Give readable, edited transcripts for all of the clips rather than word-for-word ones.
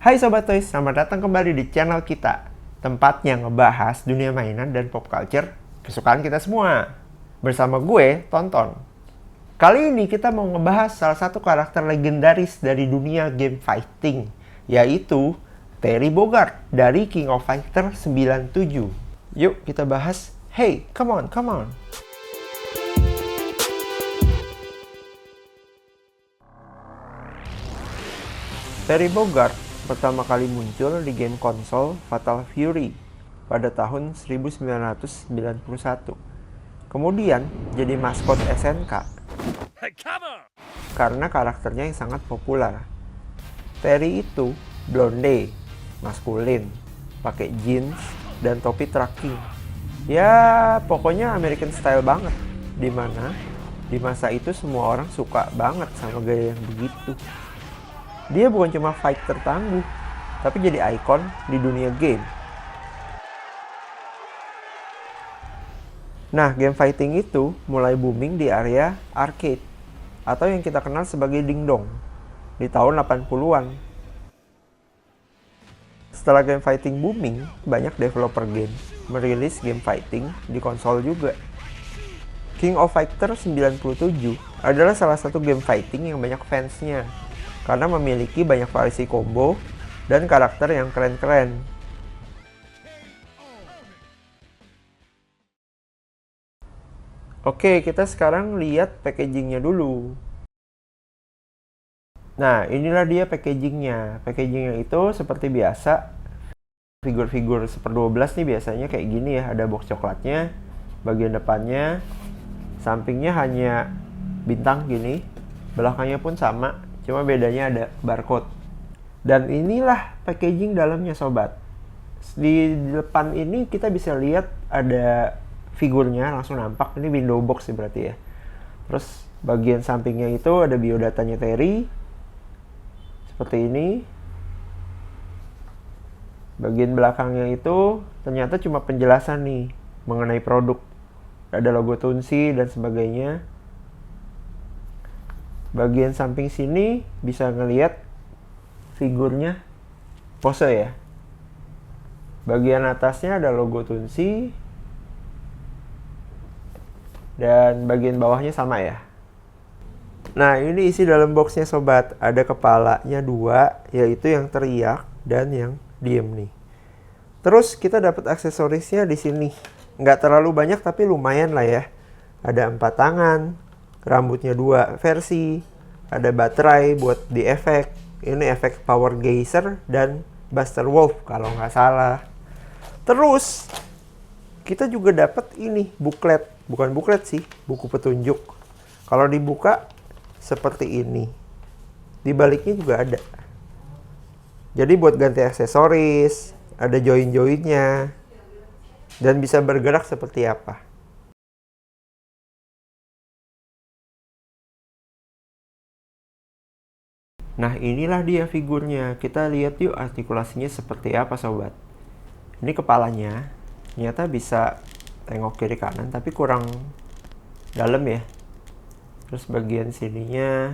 Hai Sobat Toys, selamat datang kembali di channel kita. Tempatnya ngebahas dunia mainan dan pop culture kesukaan kita semua. Bersama gue, Tonton. Kali ini kita mau ngebahas salah satu karakter legendaris dari dunia game fighting, yaitu Terry Bogard dari King of Fighters 97. Yuk kita bahas. Hey, come on, come on. Terry Bogard pertama kali muncul di game konsol Fatal Fury pada tahun 1991. Kemudian jadi maskot SNK karena karakternya yang sangat populer. Terry itu blonde, maskulin, pakai jeans dan topi tracking. Ya, pokoknya American style banget. Dimana di masa itu semua orang suka banget sama gaya yang begitu. Dia bukan cuma fighter tangguh, tapi jadi ikon di dunia game. Nah, game fighting itu mulai booming di area arcade, atau yang kita kenal sebagai dingdong, di tahun 80-an. Setelah game fighting booming, banyak developer game merilis game fighting di konsol juga. King of Fighters 97 adalah salah satu game fighting yang banyak fansnya, karena memiliki banyak variasi combo dan karakter yang keren-keren. Oke, kita sekarang lihat packagingnya dulu. Nah, inilah dia packagingnya. Packagingnya itu seperti biasa. Figur-figur 1/12 nih biasanya kayak gini ya. Ada box coklatnya, bagian depannya, sampingnya hanya bintang gini, belakangnya pun sama. Cuma bedanya ada barcode. Dan inilah packaging dalamnya sobat. Di depan ini kita bisa lihat ada figurnya langsung nampak. Ini window box sih berarti ya. Terus bagian sampingnya itu ada biodatanya Terry. Seperti ini. Bagian belakangnya itu ternyata cuma penjelasan nih mengenai produk. Ada logo Tunsi dan sebagainya. Bagian samping sini bisa ngelihat figurnya pose ya. Bagian atasnya ada logo Tunsi. Dan bagian bawahnya sama ya. Nah, ini isi dalam boxnya sobat. Ada kepalanya 2, yaitu yang teriak dan yang diem nih. Terus kita dapat aksesorisnya di sini. Nggak terlalu banyak tapi lumayan lah ya. Ada 4 tangan. Rambutnya 2 versi, ada baterai buat di efek. Ini efek power geyser dan Buster Wolf kalau nggak salah. Terus kita juga dapat ini booklet, bukan booklet sih, buku petunjuk. Kalau dibuka seperti ini, di baliknya juga ada. Jadi buat ganti aksesoris, ada join-joinnya, dan bisa bergerak seperti apa. Nah, inilah dia figurnya. Kita lihat yuk artikulasinya seperti apa sobat. Ini kepalanya. Ternyata bisa tengok kiri kanan tapi kurang dalam ya. Terus bagian sininya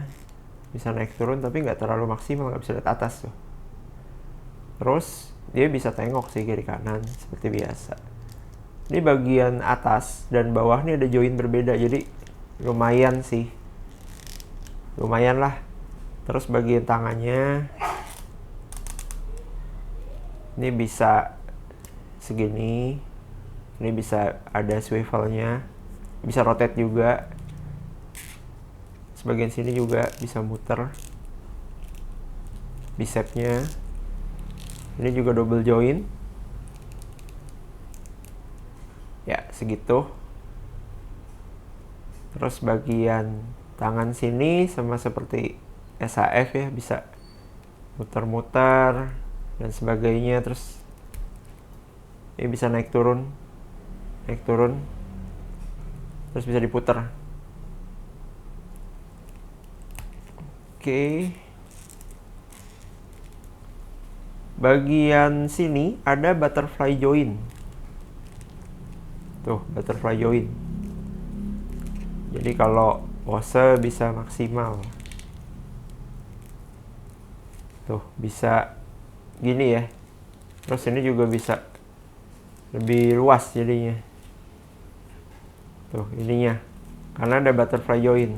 bisa naik turun tapi nggak terlalu maksimal, nggak bisa lihat atas tuh. Terus dia bisa tengok sih kiri kanan seperti biasa. Ini bagian atas dan bawah nih ada join berbeda, jadi lumayan sih. Lumayan lah. Terus bagian tangannya ini bisa segini. Ini bisa ada swivelnya, bisa rotate juga. Sebagian sini juga bisa muter. Bicepnya ini juga double join. Ya, segitu. Terus bagian tangan sini sama seperti SHF ya, bisa muter-muter dan sebagainya. Terus ini bisa naik turun, terus bisa diputar. Oke. Bagian sini ada butterfly join. Tuh, butterfly join. Jadi kalau pose bisa maksimal. Tuh, bisa gini ya. Terus ini juga bisa lebih luas jadinya. Tuh ininya, karena ada butterfly join.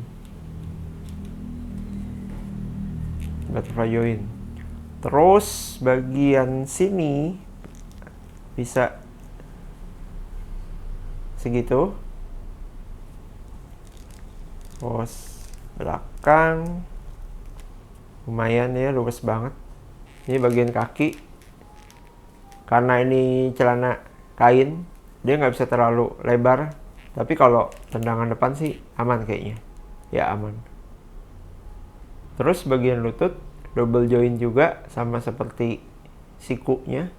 Terus bagian sini bisa segitu. Terus belakang lumayan ya, luas banget. Ini bagian kaki, karena ini celana kain, dia nggak bisa terlalu lebar. Tapi kalau tendangan depan sih aman kayaknya. Ya aman. Terus bagian lutut double join juga, sama seperti sikunya.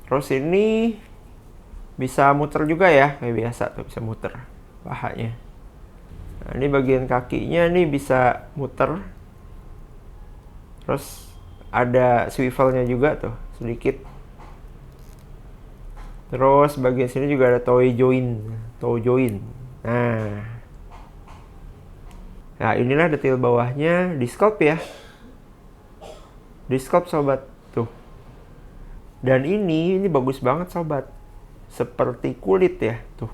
Terus ini bisa muter juga ya, kayak biasa tuh, bisa muter pahanya. Nah, ini bagian kakinya nih bisa muter. Terus ada swivelnya juga tuh, sedikit. Terus bagian sini juga ada toe join. Nah, inilah detail bawahnya di sculpt ya. Di sculpt sobat tuh. Dan ini bagus banget sobat. Seperti kulit ya, tuh.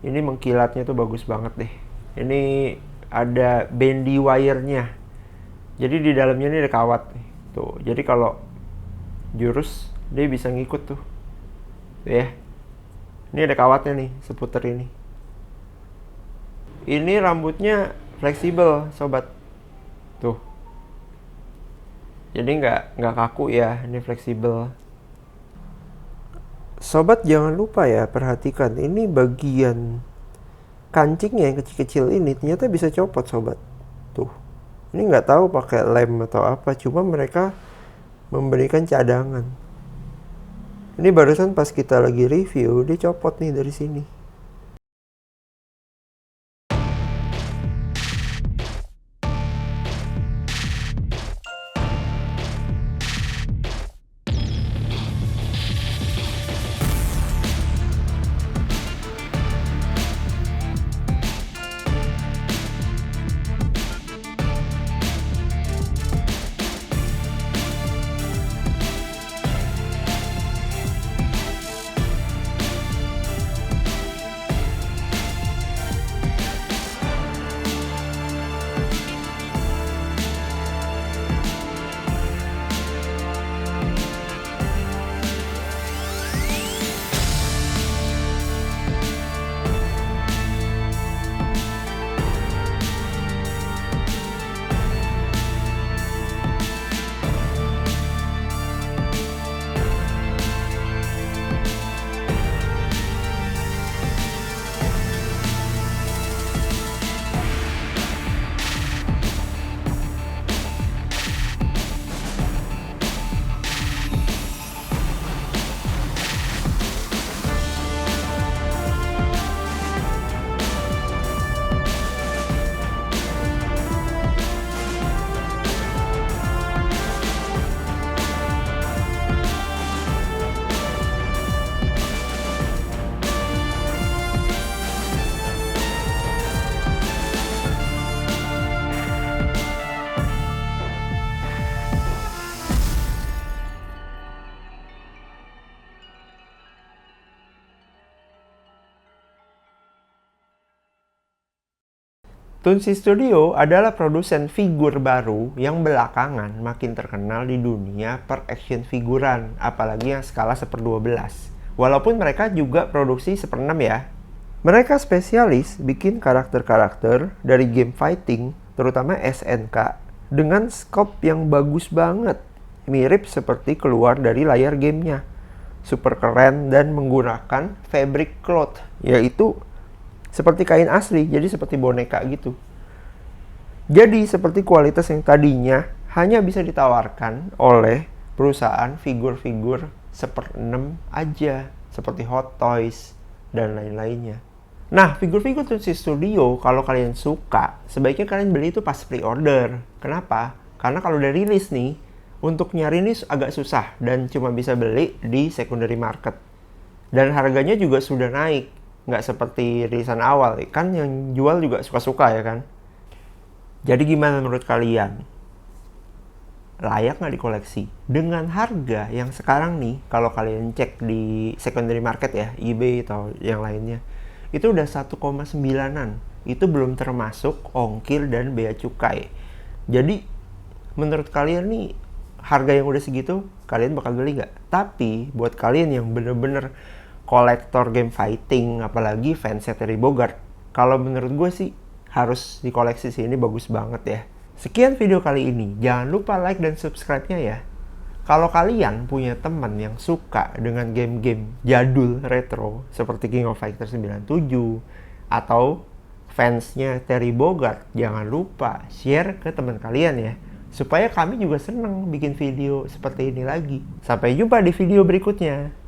Ini mengkilatnya tuh bagus banget deh. Ini ada bendy wire-nya. Jadi di dalamnya ini ada kawat nih. Tuh, jadi kalau jurus dia bisa ngikut tuh. Tuh ya. Ini ada kawatnya nih, seputar ini. Ini rambutnya fleksibel, sobat. Tuh. Jadi nggak kaku ya, ini fleksibel. Sobat jangan lupa ya, perhatikan ini bagian kancingnya yang kecil-kecil ini ternyata bisa copot sobat. Tuh, ini nggak tahu pakai lem atau apa, cuma mereka memberikan cadangan. Ini barusan pas kita lagi review, dia copot nih dari sini. Toonsi Studio adalah produsen figur baru yang belakangan makin terkenal di dunia per action figuran, apalagi yang skala 1/12. Walaupun mereka juga produksi 1/6 ya. Mereka spesialis bikin karakter-karakter dari game fighting, terutama SNK, dengan scope yang bagus banget. Mirip seperti keluar dari layar gamenya. Super keren dan menggunakan fabric cloth, yaitu seperti kain asli, jadi seperti boneka gitu. Jadi seperti kualitas yang tadinya hanya bisa ditawarkan oleh perusahaan figur-figur 1/6 aja, seperti Hot Toys dan lain-lainnya. Nah, figur-figur Toonsi Studio kalau kalian suka, sebaiknya kalian beli itu pas pre-order. Kenapa? Karena kalau udah rilis nih, untuk nyari ini agak susah dan cuma bisa beli di secondary market. Dan harganya juga sudah naik. Nggak seperti rilisan awal, kan yang jual juga suka-suka ya kan. Jadi gimana menurut kalian? layak nggak dikoleksi. Dengan harga yang sekarang nih, kalau kalian cek di secondary market ya, eBay atau yang lainnya, itu udah 1,9an. Itu belum termasuk ongkir dan bea cukai. Jadi menurut kalian nih, harga yang udah segitu, kalian bakal beli nggak? Tapi buat kalian yang bener-bener kolektor game fighting, apalagi fansnya Terry Bogard, kalau menurut gue sih harus dikoleksi sih, ini bagus banget ya. Sekian video kali ini, jangan lupa like dan subscribe-nya ya. Kalau kalian punya teman yang suka dengan game-game jadul retro seperti King of Fighters 97 atau fansnya Terry Bogard, jangan lupa share ke teman kalian ya, supaya kami juga seneng bikin video seperti ini lagi. Sampai jumpa di video berikutnya.